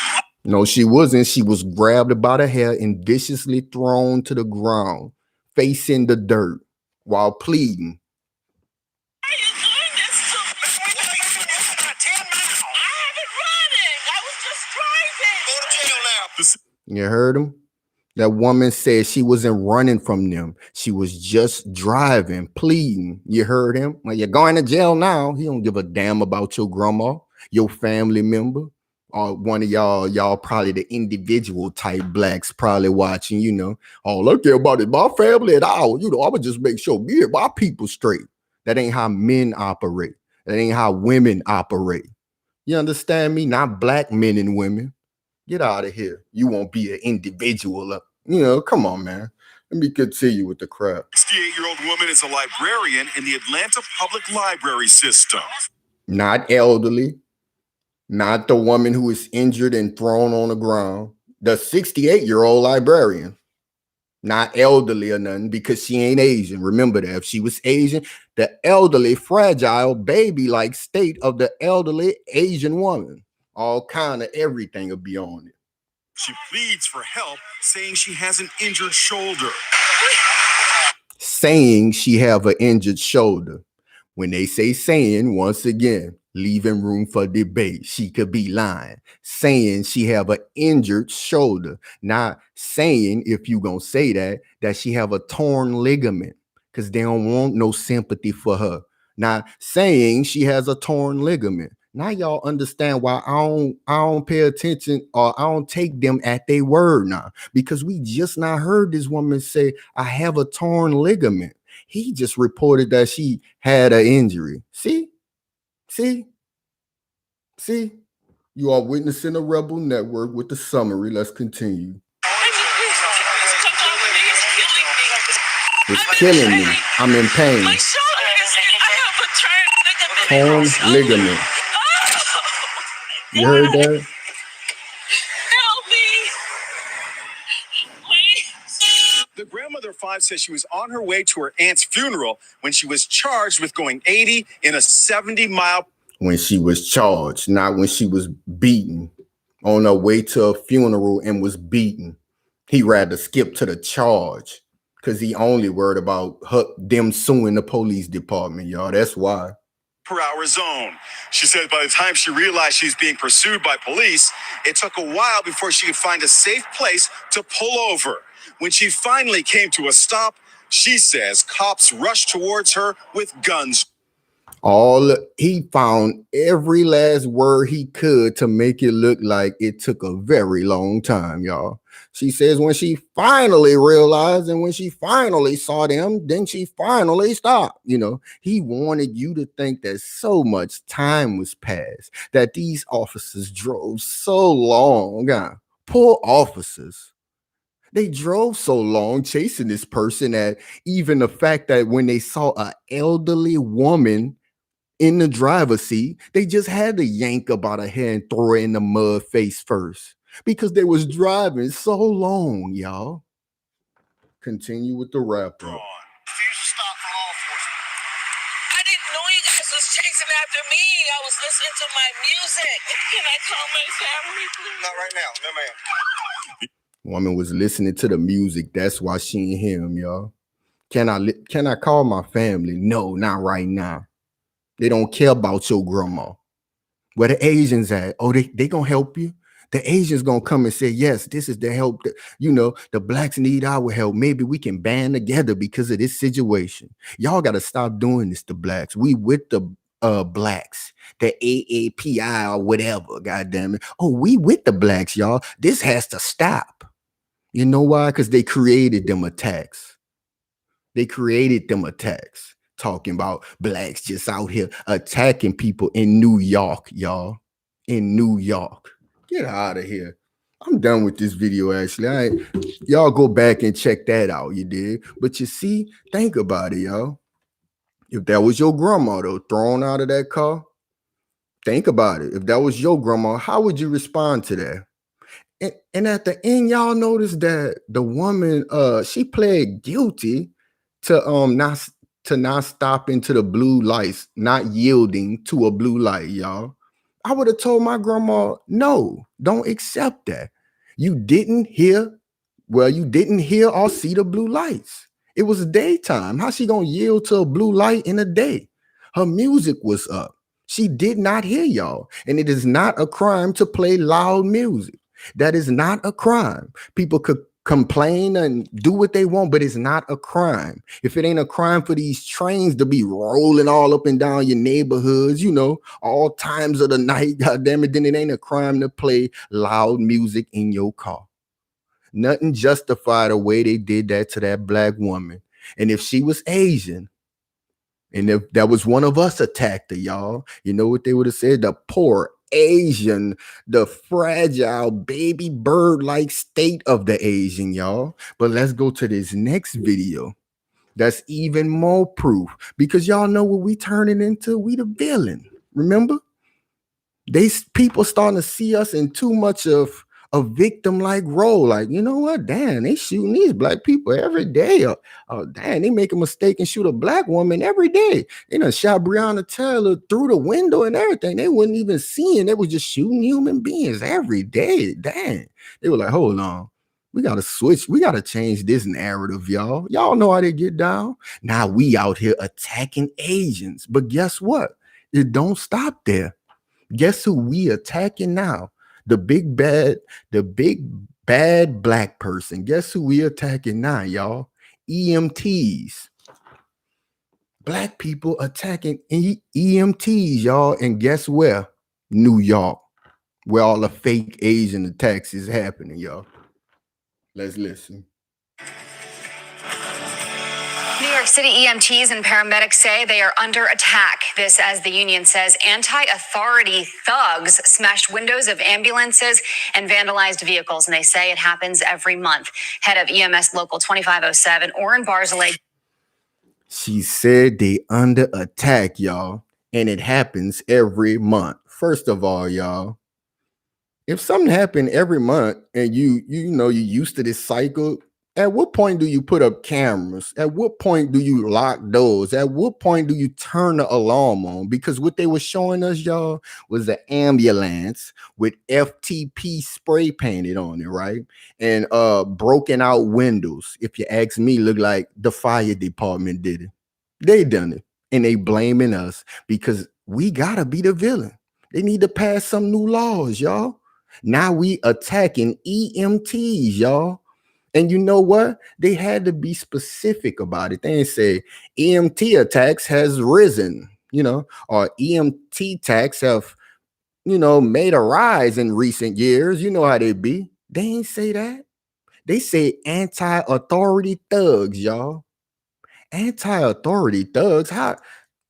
Speaker 1: No, she wasn't. She was grabbed by the hair and viciously thrown to the ground, facing the dirt while pleading.
Speaker 4: Why are you doing this to me? It's not 10 miles. I haven't running. I was just driving. Go to jail now.
Speaker 1: You heard him? That woman said she wasn't running from them. She was just driving, pleading. You heard him? Well, you're going to jail now. He don't give a damn about your grandma, your family member, or one of y'all probably the individual type blacks probably watching, all I care about is my family at all. I would just make sure me and my people straight. That ain't how men operate. That ain't how women operate. You understand me? Not black men and women. Get out of here. You won't be an individual. You know, come on, man. Let me continue with the crap.
Speaker 3: 68-year-old woman is a librarian in the Atlanta Public Library system.
Speaker 1: Not elderly, not the woman who is injured and thrown on the ground. The 68-year-old librarian. Not elderly or nothing, because she ain't Asian. Remember that. If she was Asian, the elderly, fragile, baby-like state of the elderly Asian woman. All kind of everything will be on it.
Speaker 3: She pleads for help, saying she has an injured shoulder.
Speaker 1: Saying she have an injured shoulder. When they say saying, once again, leaving room for debate. She could be lying. Saying she have an injured shoulder. Not saying, if you gonna say that she have a torn ligament, because they don't want no sympathy for her. Not saying she has a torn ligament. Now y'all understand why I don't pay attention, or I don't take them at their word now. Because we just not heard this woman say, I have a torn ligament. He just reported that she had an injury. See? You are witnessing a Rebel Network with the summary. Let's continue. It's killing me. I'm in pain.
Speaker 4: My shoulder is, I have a
Speaker 1: Torn ligament. You heard that?
Speaker 4: Help me. Please.
Speaker 3: The grandmother of 5 says she was on her way to her aunt's funeral when she was charged with going 80 in a 70-mile.
Speaker 1: When she was charged, not when she was beaten. On her way to a funeral and was beaten. He rather skip to the charge because he only worried about them suing the police department, y'all. That's why.
Speaker 3: Per hour zone. She says by the time she realized she's being pursued by police, it took a while before she could find a safe place to pull over. When she finally came to a stop, she says cops rushed towards her with guns.
Speaker 1: He found every last word he could to make it look like it took a very long time, y'all. She says when she finally realized and when she finally saw them, then she finally stopped. You know, he wanted you to think that so much time was passed, that these officers drove so long. Poor officers. They drove so long chasing this person that even the fact that when they saw an elderly woman in the driver's seat, they just had to yank about her hair and throw her in the mud face first because they was driving so long, y'all. Continue with the wrap up.
Speaker 4: Refuse to stop for law enforcement. I didn't know you guys was chasing after me. I was listening to my music. Can I call my family, please? Not right now. No, ma'am.
Speaker 1: Woman was listening to the music. That's why she ain't hear him, y'all. Can I call my family? No, not right now. They don't care about your grandma. Where the Asians at? Oh, they gonna help you. The Asians gonna come and say, yes, this is the help that, the blacks need our help. Maybe we can band together because of this situation. Y'all gotta stop doing this to blacks. We with the blacks, the AAPI or whatever, goddamn it. Oh, we with the blacks, y'all. This has to stop. You know why? Because they created them attacks. Talking about blacks just out here attacking people in New York, y'all. In New York. Get out of here. I'm done with this video, actually. Y'all go back and check that out, you did. But you see, think about it, y'all. If that was your grandma, though, thrown out of that car, think about it. If that was your grandma, how would you respond to that? And at the end, y'all notice that the woman, she pled guilty to not stopping to the blue lights, not yielding to a blue light, y'all. I would have told my grandma, no, don't accept that. You didn't hear or see the blue lights. It was daytime. How she gonna yield to a blue light in the day? Her music was up. She did not hear y'all. And it is not a crime to play loud music. That is not a crime. People could complain and do what they want, but it's not a crime. If it ain't a crime for these trains to be rolling all up and down your neighborhoods, all times of the night, goddamn it, then it ain't a crime to play loud music in your car. Nothing justified the way they did that to that black woman. And if she was Asian, and if that was one of us attacked her, y'all, you know what they would have said? The poor Asian, the fragile baby bird-like state of the Asian, y'all. But let's go to this next video. That's even more proof, because y'all know what we turning into. We the villain. Remember? People starting to see us in too much of a victim-like role. Like, you know what? Damn, they shooting these black people every day. Oh, damn, they make a mistake and shoot a black woman every day. They done shot Breonna Taylor through the window and everything. They wasn't even seeing. They was just shooting human beings every day. Damn. They were like, hold on. We got to switch. We got to change this narrative, y'all. Y'all know how they get down. Now we out here attacking Asians. But guess what? It don't stop there. Guess who we attacking now? The big bad black person. Guess who we attacking now, y'all? EMTs. Black people attacking EMTs, y'all. And guess where? New York, where all the fake Asian attacks is happening, y'all. Let's listen.
Speaker 2: New York City EMTs and paramedics say they are under attack. This as the union says anti-authority thugs smashed windows of ambulances and vandalized vehicles. And they say it happens every month. Head of EMS Local 2507, Oren Barzilay.
Speaker 1: She said they under attack, y'all. And it happens every month. First of all, y'all, if something happened every month and you know you're used to this cycle, at what point do you put up cameras? At what point do you lock doors? At what point do you turn the alarm on? Because what they were showing us, y'all, was an ambulance with FTP spray painted on it, right? And broken out windows. If you ask me, look like the fire department did it. They done it. And they blaming us because we gotta be the villain. They need to pass some new laws, y'all. Now we attacking EMTs, y'all. And you know what? They had to be specific about it. They didn't say EMT attacks has risen, or EMT attacks have, made a rise in recent years. You know how they be. They ain't say that. They say anti-authority thugs, y'all. Anti-authority thugs? How?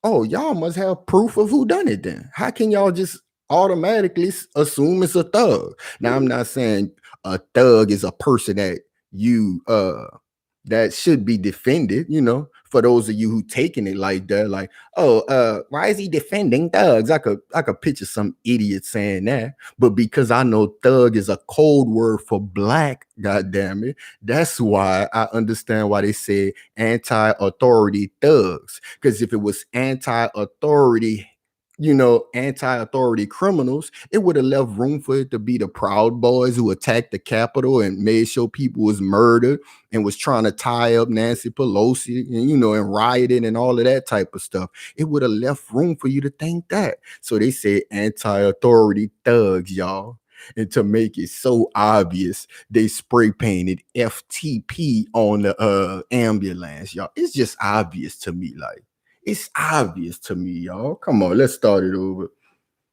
Speaker 1: Oh, y'all must have proof of who done it then. How can y'all just automatically assume it's a thug? Now, I'm not saying a thug is a person that that should be defended, for those of you who taking it like that, like, why is he defending thugs? I could picture some idiot saying that, but because I know thug is a code word for black, goddamn it, that's why I understand why they say anti-authority thugs. Because if it was anti-authority criminals, it would have left room for it to be the Proud Boys who attacked the Capitol and made sure people was murdered and was trying to tie up Nancy Pelosi and, and rioting and all of that type of stuff. It would have left room for you to think that. So they said anti-authority thugs, y'all. And to make it so obvious, they spray painted FTP on the ambulance, y'all. It's just obvious to me, like. It's obvious to me, y'all. Come on, let's start it over.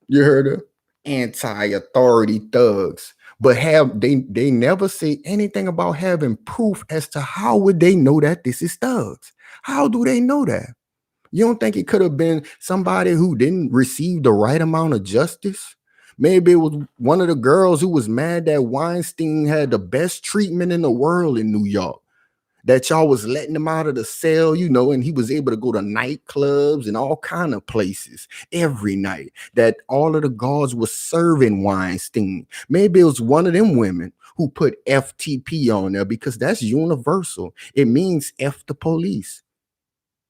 Speaker 1: You heard her? Anti-authority thugs. But they never say anything about having proof as to how would they know that this is thugs? How do they know that? You don't think it could have been somebody who didn't receive the right amount of justice? Maybe it was one of the girls who was mad that Weinstein had the best treatment in the world in New York. That y'all was letting him out of the cell, and he was able to go to nightclubs and all kind of places every night. That all of the guards were serving Weinstein. Maybe it was one of them women who put FTP on there because that's universal. It means F the police.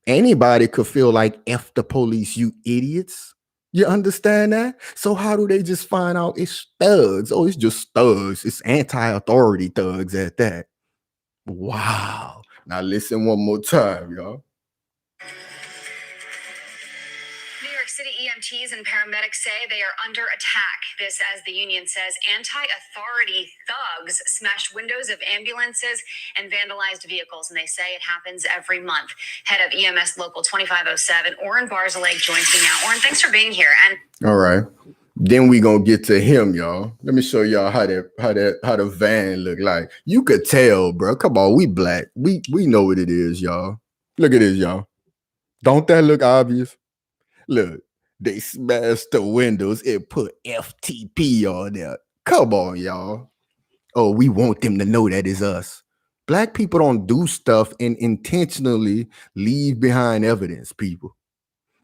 Speaker 1: Anybody could feel like F the police, you idiots. You understand that? So how do they just find out it's thugs? Oh, it's just thugs. It's anti-authority thugs at that. Wow. Now listen one more time, y'all.
Speaker 2: New York City EMTs and paramedics say they are under attack. This as the union says anti-authority thugs smashed windows of ambulances and vandalized vehicles. And they say it happens every month. Head of EMS Local 2507, Oren Barzilay, joins me now. Oren, thanks for being here. And
Speaker 1: all right. Then we gonna get to him, y'all. Let me show y'all how the van look like. You could tell, bro. Come on, we black. We know what it is, y'all. Look at this, y'all. Don't that look obvious? Look, They smashed the windows and put FTP on there. Come on, y'all. Oh, we want them to know that is us. Black people don't do stuff and intentionally leave behind evidence, people.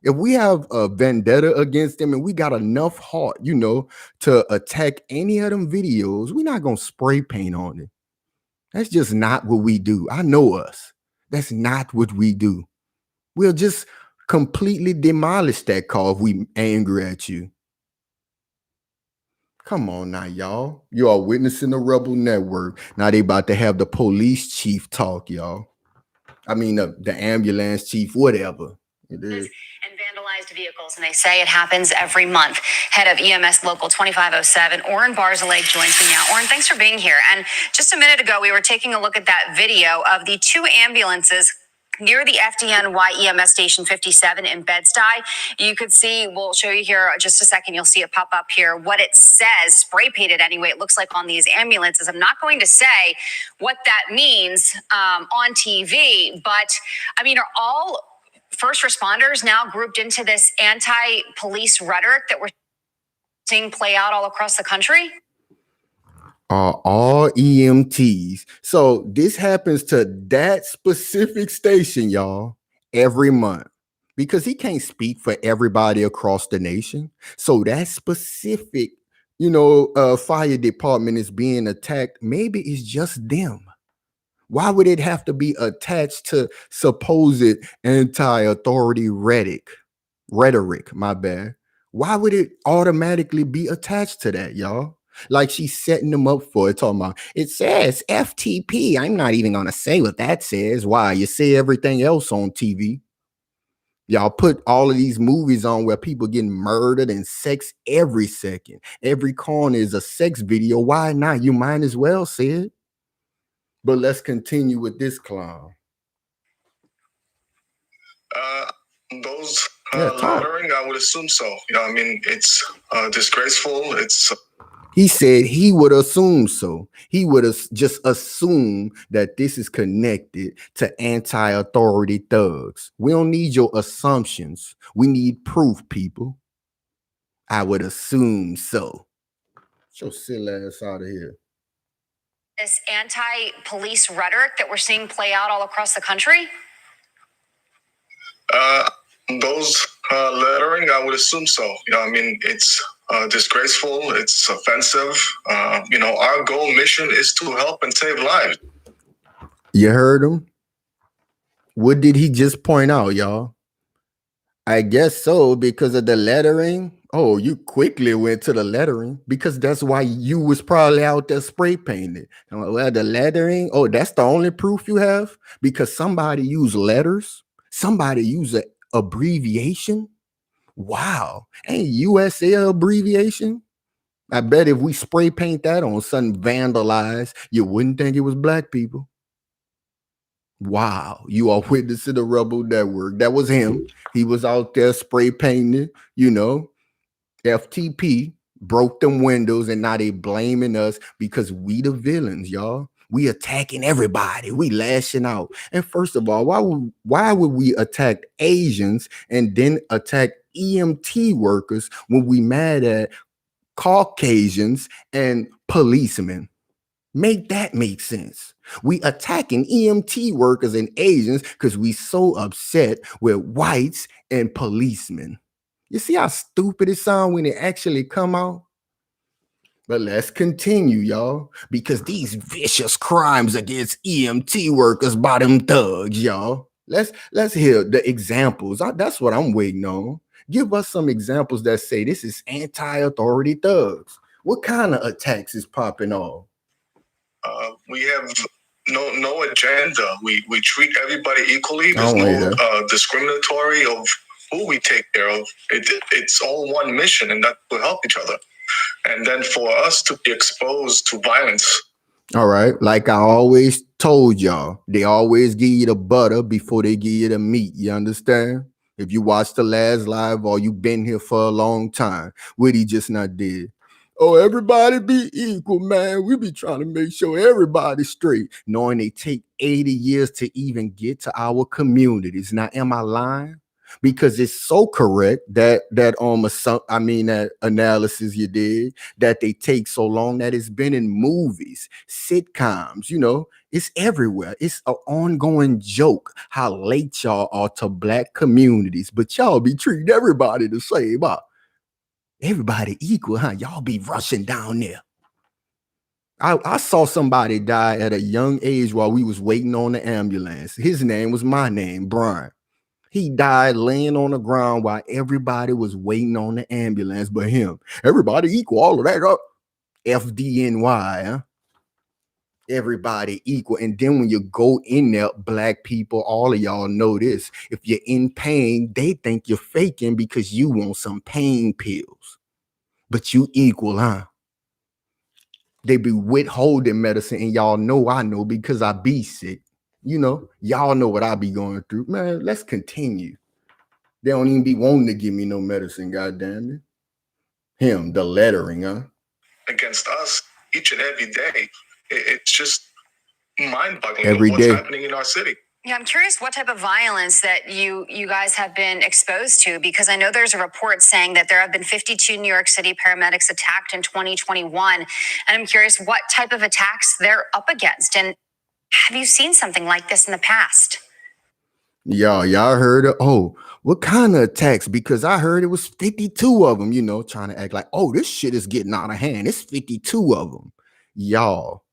Speaker 1: If we have a vendetta against them and we got enough heart, to attack any of them videos, we're not going to spray paint on it. That's just not what we do. I know us. That's not what we do. We'll just completely demolish that car if we angry at you. Come on now, y'all. You are witnessing the Rebel Network. Now they about to have the police chief talk, y'all. I mean, the ambulance chief, whatever it is.
Speaker 2: And vandalized vehicles, and they say it happens every month. Head of EMS Local 2507, Oren Barzilay, joins me now. Oren, thanks for being here. And just a minute ago, we were taking a look at that video of the two ambulances near the FDNY EMS Station 57 in Bed-Stuy. You could see, we'll show you here just a second, you'll see it pop up here, what it says, spray painted anyway, it looks like on these ambulances. I'm not going to say what that means on TV, but I mean, are all first responders now grouped into this anti-police rhetoric that we're seeing play out all across the country?
Speaker 1: Are all EMTs. So this happens to that specific station, y'all, every month, because he can't speak for everybody across the nation. So that specific, fire department is being attacked. Maybe it's just them. Why would it have to be attached to supposed anti-authority rhetoric? My bad. Why would it automatically be attached to that, y'all? Like she's setting them up for it, talking about, it says FTP. I'm not even going to say what that says. Why? You say everything else on TV. Y'all put all of these movies on where people getting murdered and sex every second. Every corner is a sex video. Why not? You might as well say it. But let's continue with this clown.
Speaker 5: Those lettering, I would assume so. I mean, it's disgraceful.
Speaker 1: He said he would assume so. He would just assume that this is connected to anti-authority thugs. We don't need your assumptions. We need proof, people. I would assume so. Get your silly ass out of here.
Speaker 2: This anti-police rhetoric that we're seeing play out all across the country?
Speaker 5: Those lettering, I would assume so. I mean, it's disgraceful. It's offensive. Our goal mission is to help and save lives.
Speaker 1: You heard him? What did he just point out, y'all? I guess so, because of the lettering. Oh, you quickly went to the lettering because that's why you was probably out there spray painted. Well, the lettering, oh, that's the only proof you have? Because somebody used letters? Somebody used an abbreviation? Wow. Ain't USA an abbreviation? I bet if we spray paint that on something vandalized, you wouldn't think it was black people. Wow, you are witnessing the Rebel Network. That was him. He was out there spray painting, FTP broke them windows, and now they blaming us because we the villains, y'all. We attacking everybody. We lashing out. And first of all, why would we attack Asians and then attack EMT workers when we mad at Caucasians and policemen? Make that make sense. We attacking EMT workers and Asians because we so upset with whites and policemen. You see how stupid it sounds when it actually come out? But let's continue, y'all, because these vicious crimes against EMT workers by them thugs, y'all. Let's hear the examples. That's what I'm waiting on. Give us some examples that say this is anti-authority thugs. What kind of attacks is popping off?
Speaker 5: We have no agenda. We treat everybody equally. There's no discriminatory of who we take care of. It's all one mission, and that will help each other. And then for us to be exposed to violence.
Speaker 1: All right. Like I always told y'all, they always give you the butter before they give you the meat. You understand? If you watch the last live or you've been here for a long time, what he just not did. Oh, everybody be equal, man. We be trying to make sure everybody's straight, knowing they take 80 years to even get to our communities. Now, am I lying? because it's so correct that that analysis you did, that they take so long, that it's been in movies, sitcoms, it's everywhere. It's an ongoing joke how late y'all are to black communities, but y'all be treating everybody the same. Everybody equal, huh? Y'all be rushing down there. I saw somebody die at a young age while we was waiting on the ambulance. His name was my name, Brian. He died laying on the ground while everybody was waiting on the ambulance but him. Everybody equal, all of that up. FDNY, huh? Everybody equal. And then when you go in there, black people, all of y'all know this. If you're in pain, they think you're faking because you want some pain pills. But you equal, huh? They be withholding medicine, and y'all know I know because I be sick. Y'all know what I be going through. Man, let's continue. They don't even be wanting to give me no medicine, goddamn it. Him, the lettering, huh?
Speaker 5: Against us each and every day. It's just mind-boggling
Speaker 1: every
Speaker 5: what's
Speaker 1: day
Speaker 5: happening in our city.
Speaker 2: Yeah, I'm curious what type of violence that you guys have been exposed to, because I know there's a report saying that there have been 52 New York City paramedics attacked in 2021. And I'm curious what type of attacks they're up against. And have you seen something like this in the past?
Speaker 1: Y'all heard of, what kind of attacks? Because I heard it was 52 of them, trying to act like, this shit is getting out of hand. It's 52 of them. Y'all,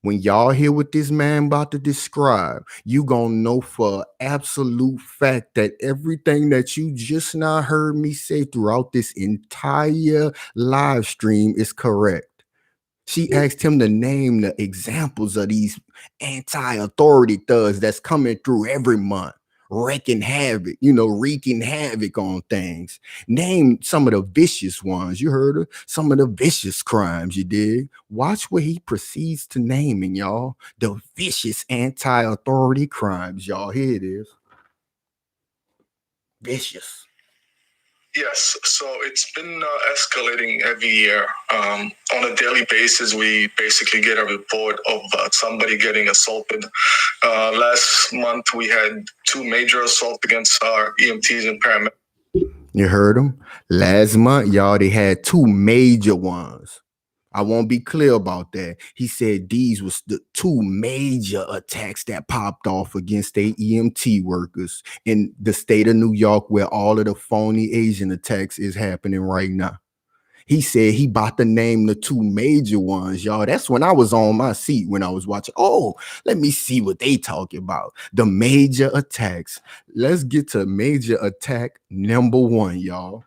Speaker 1: when y'all hear what this man about to describe, you gonna know for absolute fact that everything that you just now heard me say throughout this entire live stream is correct. She asked him to name the examples of these anti-authority thugs that's coming through every month, wreaking havoc, wreaking havoc on things. Name some of the vicious ones. You heard her? Some of the vicious crimes, you did. Watch what he proceeds to naming, y'all. The vicious anti-authority crimes, y'all. Here it is. Vicious.
Speaker 5: Yes, so it's been escalating every year. On a daily basis, we basically get a report of somebody getting assaulted. Last month, we had 2 major assaults against our EMTs and paramedics.
Speaker 1: You heard him? Last month, y'all, they had 2 major ones. I won't be clear about that. He said these was the 2 major attacks that popped off against their EMT workers in the state of New York, where all of the phony Asian attacks is happening right now. He said he about to name the 2 major ones, y'all. That's when I was on my seat when I was watching. Let me see what they talking about. The major attacks. Let's get to major attack number 1, y'all.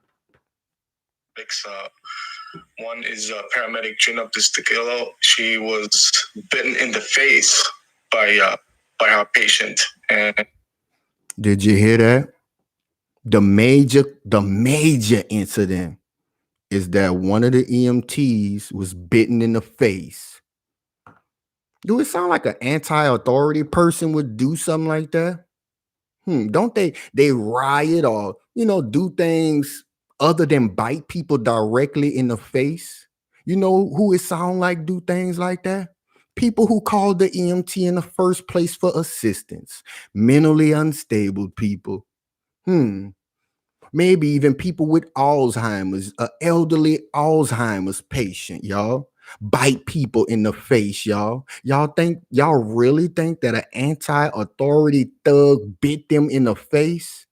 Speaker 5: One is paramedic Gina Pisticillo. She was bitten in the face by our patient. And
Speaker 1: did you hear that? The major incident is that one of the EMTs was bitten in the face. Do it sound like an anti-authority person would do something like that? Don't they riot or do things other than bite people directly in the face? You know who it sound like do things like that? People who called the EMT in the first place for assistance. Mentally unstable people. Maybe even people with Alzheimer's, an elderly Alzheimer's patient, y'all. Bite people in the face, y'all. Y'all really think that an anti-authority thug bit them in the face?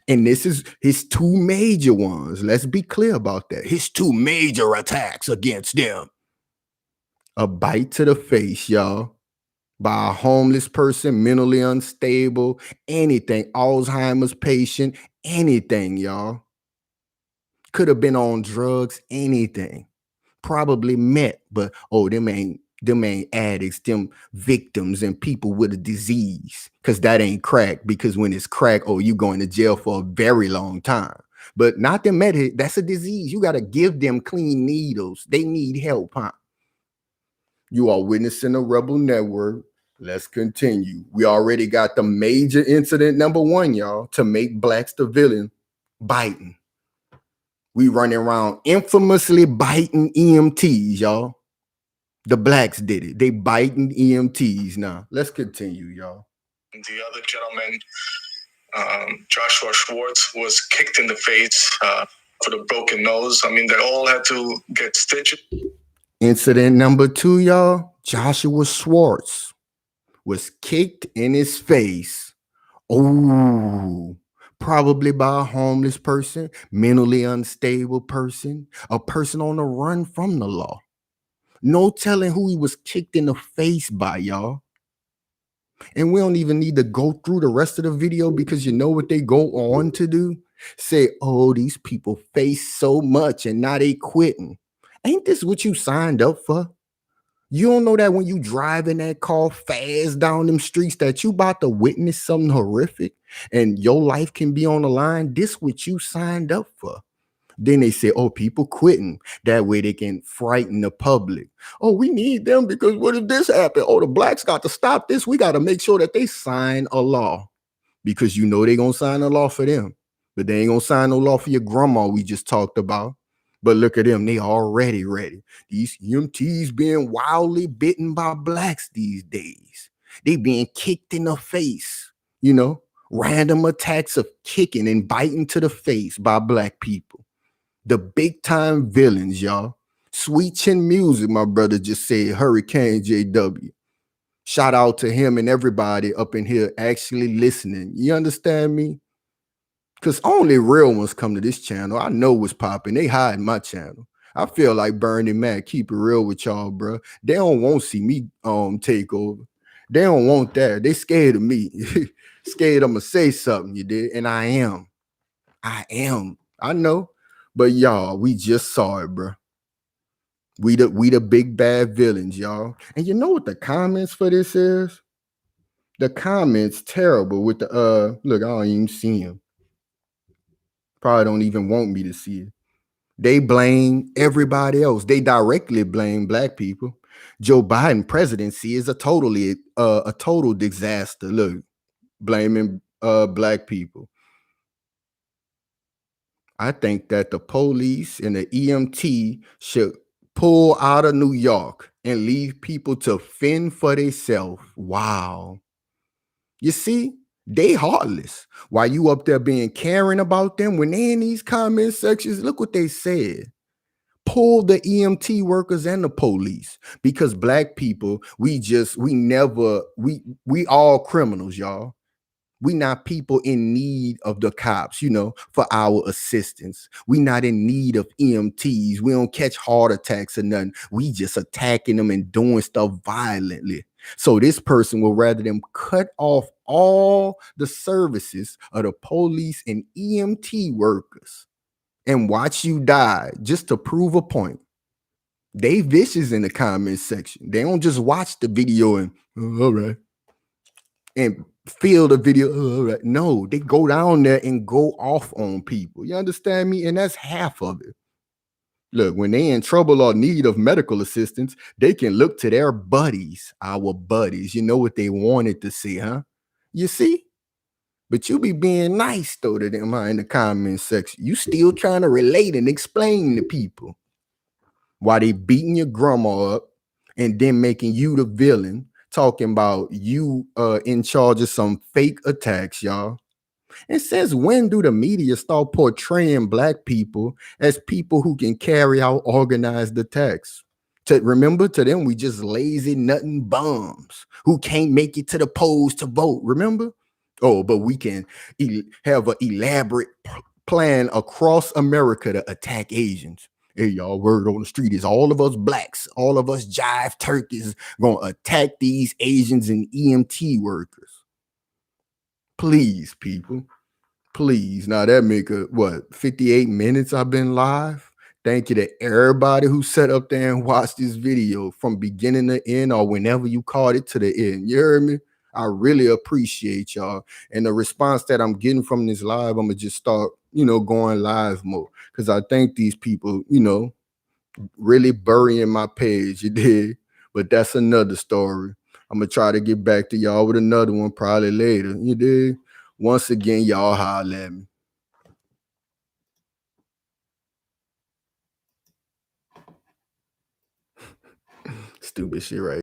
Speaker 1: And this is his 2 major ones. Let's be clear about that. His 2 major attacks against them. A bite to the face, y'all, by a homeless person, mentally unstable, anything, Alzheimer's patient, anything, y'all. Could have been on drugs, anything. Probably met, but them ain't addicts, them victims and people with a disease. Because that ain't crack. Because when it's crack, you going to jail for a very long time. But not them meth, that's a disease. You got to give them clean needles. They need help, huh? You are witnessing a rebel network. Let's continue. We already got the major incident number 1, y'all, to make blacks the villain, biting. We running around infamously biting EMTs, y'all. The blacks did it. They biting EMTs now. Let's continue, y'all.
Speaker 5: The other gentleman Joshua Schwartz was kicked in the face for the broken nose. I mean, they all had to get stitches.
Speaker 1: Incident number 2, y'all. Joshua Schwartz was kicked in his face. Oh, probably by a homeless person, mentally unstable person, a person on the run from the law. No telling who he was kicked in the face by, y'all. And we don't even need to go through the rest of the video because you know what they go on to do? Say, oh, these people face so much and now they quitting. Ain't this what you signed up for? You don't know that when you drive in that car fast down them streets that you about to witness something horrific and your life can be on the line? This what you signed up for. Then they say, oh, people quitting. That way they can frighten the public. Oh, we need them because what if this happen? Oh, the blacks got to stop this. We got to make sure that they sign a law because you know they're going to sign a law for them. But they ain't going to sign no law for your grandma we just talked about. But look at them. They already ready. These EMTs being wildly bitten by blacks these days. They being kicked in the face, you know, random attacks of kicking and biting to the face by black people. The big time villains, y'all. Sweet Chin Music, my brother just said, Hurricane JW. Shout out to him and everybody up in here actually listening. You understand me? Because only real ones come to this channel. I know what's popping. They hide my channel. I feel like Bernie Mac, keep it real with y'all, bro. They don't want to see me take over. They don't want that. They scared of me. Scared I'm going to say something, you did. And I am. I know. But y'all, we just saw it, bro. We the big bad villains, y'all. And you know what the comments for this is? The comments terrible with the look, I don't even see him. Probably don't even want me to see it. They blame everybody else. They directly blame black people. Joe Biden presidency is a total disaster. Look, blaming black people. I think that the police and the EMT should pull out of New York and leave people to fend for themselves. Wow. You see, they heartless. While you up there being caring about them, when they in these comment sections, look what they said. Pull the EMT workers and the police because black people, we all criminals, y'all. We not people in need of the cops, you know, for our assistance. We not in need of EMTs. We don't catch heart attacks or nothing. We just attacking them and doing stuff violently. So this person will rather them cut off all the services of the police and EMT workers and watch you die just to prove a point. They vicious in the comment section. They don't just watch the video and all right. And feel the video. All right. No, they go down there and go off on people. You understand me? And that's half of it. Look, when they in trouble or need of medical assistance, they can look to their buddies, our buddies. You know what they wanted to see, huh? You see? But you be being nice though to them in the comment section. You still trying to relate and explain to people why they beating your grandma up and then making you the villain, talking about you in charge of some fake attacks, y'all. And since when do the media start portraying black people as people who can carry out organized attacks? Remember, to them, we just lazy, nothing bums who can't make it to the polls to vote. Remember? Oh, but we can have an elaborate plan across America to attack Asians. Hey, y'all, word on the street is all of us blacks, all of us jive turkeys gonna attack these Asians and EMT workers. Please, people. Please. Now that make 58 minutes I've been live. Thank you to everybody who sat up there and watched this video from beginning to end or whenever you caught it to the end. You heard me? I really appreciate y'all. And the response that I'm getting from this live, I'm gonna just start, going live more. Because I think these people, really burying my page. You did. But that's another story. I'm gonna try to get back to y'all with another one probably later. You did. Once again, y'all holler at me. Stupid shit, right?